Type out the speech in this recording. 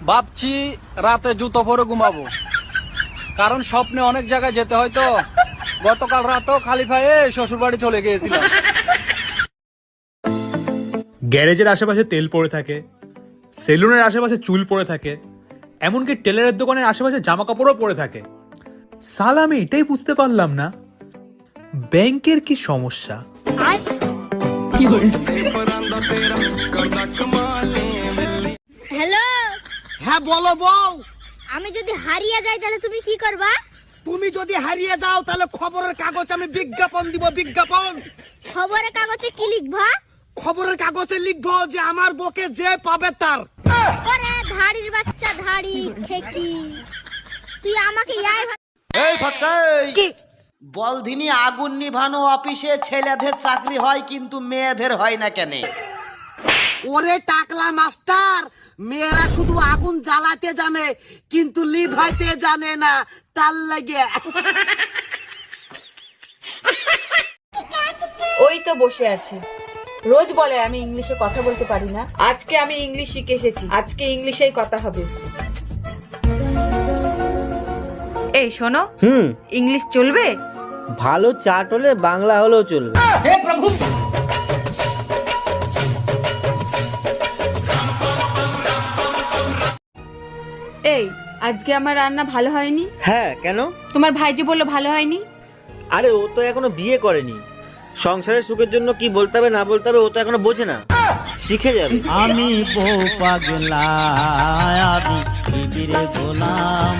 ভাবছি রাতে জুতো পরে ঘুমাবো, কারণ স্বপ্নে অনেক জায়গায় যেতে হয় তো। গতকাল রাতেও খালি পায়ে শ্বশুর বাড়ি চলে গিয়েছিলাম। গ্যারেজের আশেপাশে তেল পড়ে থাকে, সেলুনের আশেপাশে চুল পড়ে থাকে, এমনকি টেলারের দোকানের আশেপাশে জামা কাপড়ও পড়ে থাকে। সালা আমি এটাই বুঝতে পারলাম না, ব্যাংকের কি সমস্যা। হ্যালো, হ্যাঁ বলো বউ। আমি যদি হারিয়ে যাই তাহলে তুমি কি করবা? তুমি যদি হারিয়ে যাও তাহলে খবরের কাগজ আমি বিজ্ঞাপন দিব, বিজ্ঞাপন। খবরের কাগজে কি লিখবা? খবরের কাগজে লিখবো যে আমার বকে যে পাবে তার। ওরে ধাড়ির বাচ্চা, ধাড়ি ঠেকি, তুই আমাকে এই ফচকাই কি? বলধিনী আগুন নিভানো অফিসে ছেলেদের চাকরি হয় কিন্তু মেয়েদের হয় না কেন? ওরে টাকলা মাস্টার, মেয়েরা শুধু আগুন জ্বালাতে জানে কিন্তু লিভাইতে জানে না, তার লাগে। ওই তো বসে আছে, রোজ বলে আমি ইংলিশে কথা বলতে পারি না। আজকে আমি ইংলিশ শিখে এসেছি, আজকে ইংলিশেই কথা হবে। এই শোনো, ইংলিশ চলবে? ভালো চাট হলে বাংলা হলেও চলবে। এই আজকে আমার রান্না ভালো হয়নি। হ্যাঁ কেন? তোমার ভাই যে বললো ভালো হয়নি। আরে ও তো এখনো বিয়ে করেনি, সংসারের সুখের জন্য কি বলতে হবে না বলতে হবে ও তো এখনো বোঝে না, শিখে যাবে। আমি বউ পাগলা, আমি বিবির গোলাম।